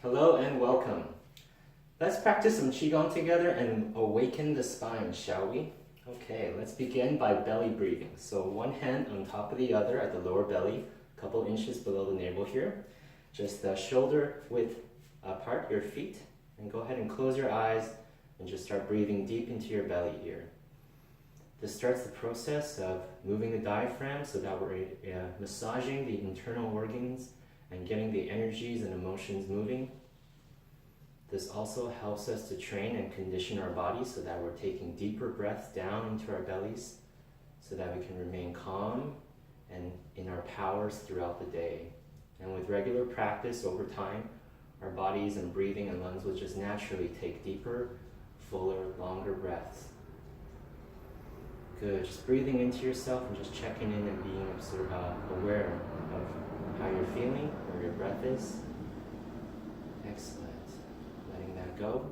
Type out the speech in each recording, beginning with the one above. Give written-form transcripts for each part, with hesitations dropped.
Hello and welcome. Let's practice some Qi Gong together and awaken the spine, shall we? Okay, let's begin by belly breathing. So one hand on top of the other at the lower belly, a couple inches below the navel here. Just shoulder width apart, your feet. And go ahead and close your eyes and just start breathing deep into your belly here. This starts the process of moving the diaphragm so that we're massaging the internal organs and getting the energies and emotions moving. This also helps us to train and condition our bodies so that we're taking deeper breaths down into our bellies so that we can remain calm and in our powers throughout the day. And with regular practice over time, our bodies and breathing and lungs will just naturally take deeper, fuller, longer breaths. Good, just breathing into yourself and just checking in and being aware of how you're feeling, where your breath is. Excellent. Letting that go.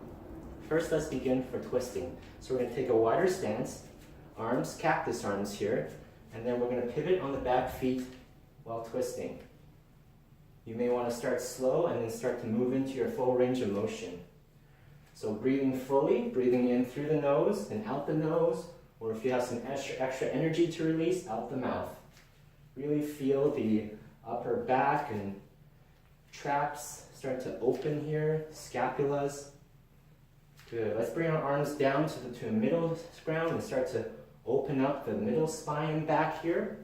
First, let's begin for twisting. So we're going to take a wider stance, arms, cactus arms here, and then we're going to pivot on the back feet while twisting. You may want to start slow and then start to move into your full range of motion. So breathing fully, breathing in through the nose and out the nose, or if you have some extra energy to release, out the mouth. Really feel the upper back and traps start to open here, scapulas. Good. Let's bring our arms down to the middle ground and start to open up the middle spine back here.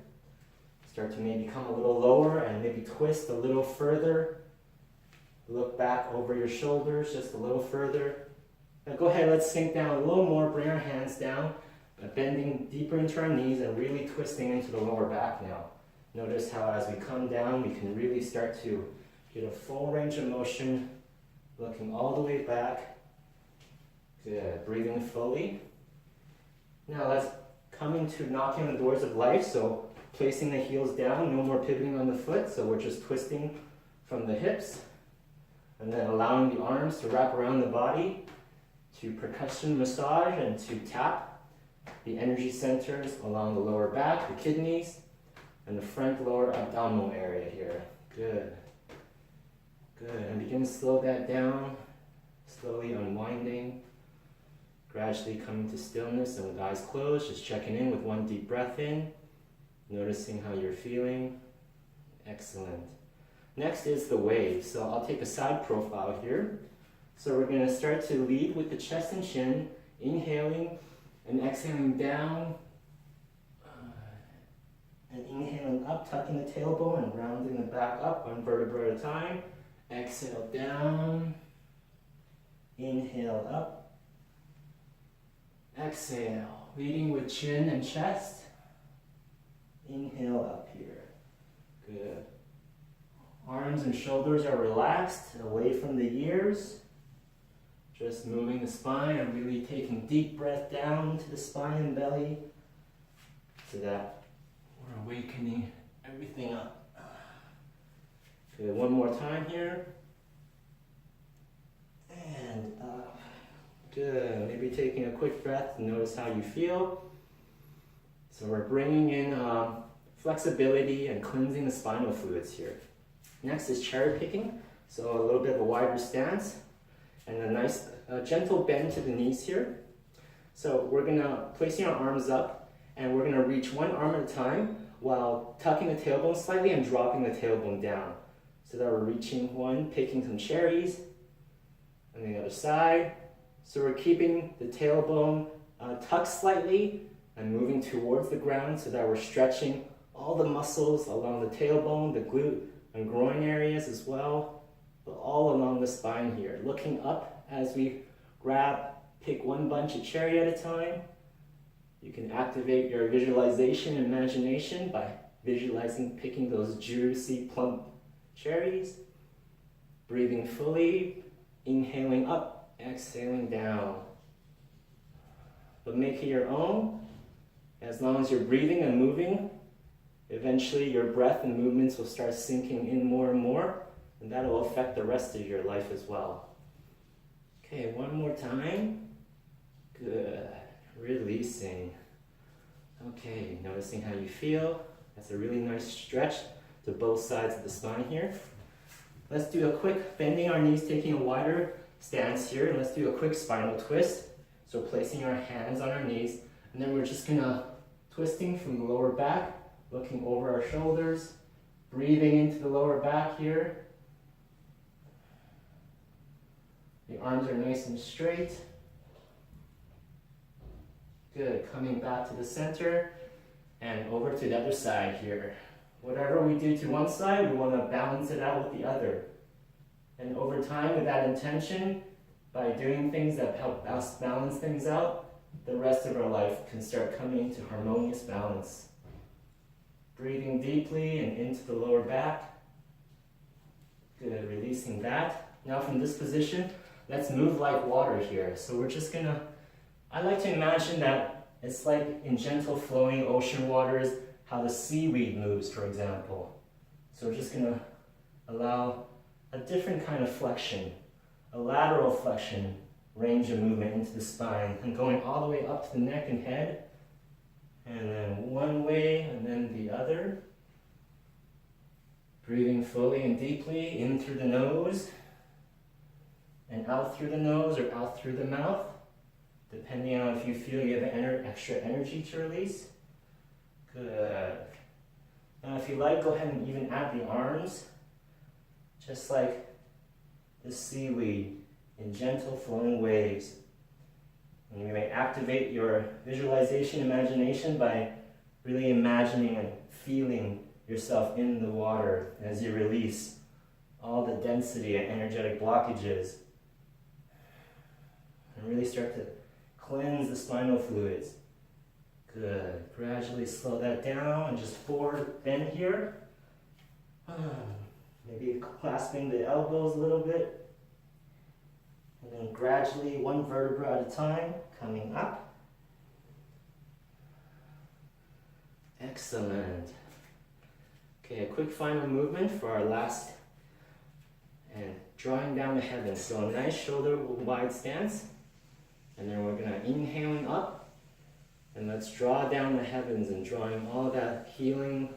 Start to maybe come a little lower and maybe twist a little further. Look back over your shoulders just a little further. Now go ahead, let's sink down a little more, bring our hands down, bending deeper into our knees and really twisting into the lower back now. Notice how as we come down, we can really start to get a full range of motion, looking all the way back. Good, breathing fully. Now let's come into knocking on the doors of life, so placing the heels down, no more pivoting on the foot, so we're just twisting from the hips, and then allowing the arms to wrap around the body to percussion massage and to tap the energy centers along the lower back, the kidneys, and the front lower abdominal area here. Good. Good. And begin to slow that down, slowly unwinding, gradually coming to stillness and with eyes closed, just checking in with one deep breath in, noticing how you're feeling. Excellent. Next is the wave. So I'll take a side profile here. So we're going to start to lead with the chest and chin, inhaling and exhaling down, and inhaling up, tucking the tailbone and rounding the back up, one vertebra at a time. Exhale down, inhale up, exhale, leading with chin and chest, inhale up here. Good. Arms and shoulders are relaxed, away from the ears. Just moving the spine and really taking deep breath down to the spine and belly so that we're awakening everything up. Good, one more time here. And up. Good, maybe taking a quick breath to notice how you feel. So we're bringing in flexibility and cleansing the spinal fluids here. Next is cherry picking. So a little bit of a wider stance and a nice gentle bend to the knees here. So we're gonna placing our arms up and we're gonna reach one arm at a time while tucking the tailbone slightly and dropping the tailbone down. So that we're reaching one, picking some cherries on the other side. So we're keeping the tailbone tucked slightly and moving towards the ground so that we're stretching all the muscles along the tailbone, the glute and groin areas as well, but all along the spine here. Looking up as we pick one bunch of cherry at a time. You can activate your visualization and imagination by visualizing picking those juicy, plump cherries. Breathing fully, inhaling up, exhaling down. But make it your own. As long as you're breathing and moving, eventually your breath and movements will start sinking in more and more, and that will affect the rest of your life as well. Okay, one more time. Good. Releasing. Okay, noticing how you feel. That's a really nice stretch to both sides of the spine here. Let's do a quick bending our knees, taking a wider stance here. Let's do a quick spinal twist. So placing our hands on our knees, and then we're just gonna twisting from the lower back, looking over our shoulders, breathing into the lower back here. The arms are nice and straight. Good, coming back to the center and over to the other side here. Whatever we do to one side, we want to balance it out with the other. And over time, with that intention, by doing things that help us balance things out, the rest of our life can start coming into harmonious balance. Breathing deeply and into the lower back. Good, releasing that. Now from this position, let's move like water here. So we're just gonna, I like to imagine that it's like in gentle flowing ocean waters, how the seaweed moves, for example. So we're just gonna allow a different kind of flexion, a lateral flexion, range of movement into the spine, and going all the way up to the neck and head, and then one way and then the other. Breathing fully and deeply in through the nose, and out through the nose or out through the mouth, depending on if you feel you have extra energy to release. Good. Now if you like, go ahead and even add the arms, just like the seaweed in gentle flowing waves. And you may activate your visualization, imagination by really imagining and feeling yourself in the water as you release all the density and energetic blockages. And really start to cleanse the spinal fluids. Good. Gradually slow that down and just forward bend here. Maybe clasping the elbows a little bit. And then gradually, one vertebra at a time, coming up. Excellent. Okay, a quick final movement for our last, and drawing down the heavens. So a nice shoulder wide stance. And then we're gonna inhaling up. And let's draw down the heavens and drawing all that healing,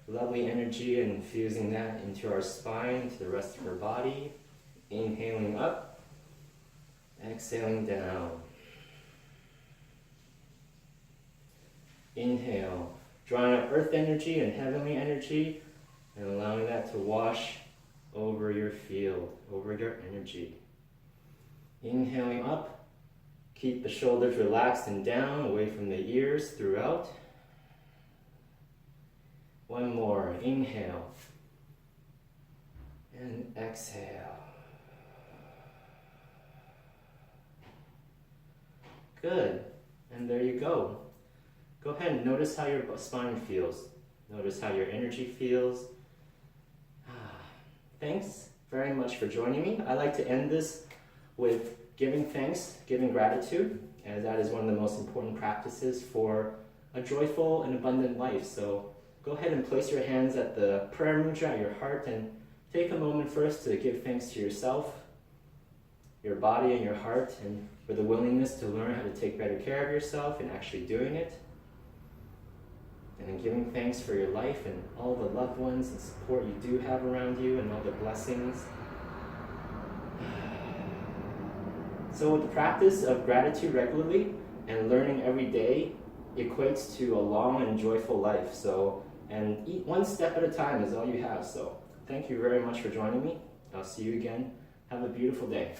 lovely energy and infusing that into our spine, to the rest of our body. Inhaling up. Exhaling down. Inhale, drawing up earth energy and heavenly energy, and allowing that to wash over your field, over your energy. Inhaling up, keep the shoulders relaxed and down, away from the ears throughout. One more, inhale, and exhale. Good, and there you go. Go ahead and notice how your spine feels. Notice how your energy feels. Thanks very much for joining me. I like to end this with giving thanks, giving gratitude, as that is one of the most important practices for a joyful and abundant life. So go ahead and place your hands at the prayer mudra at your heart and take a moment first to give thanks to yourself, your body and your heart, and for the willingness to learn how to take better care of yourself and actually doing it. And then giving thanks for your life and all the loved ones and support you do have around you and all the blessings. So with the practice of gratitude regularly and learning every day equates to a long and joyful life. So, and eat one step at a time is all you have. So thank you very much for joining me. I'll see you again. Have a beautiful day.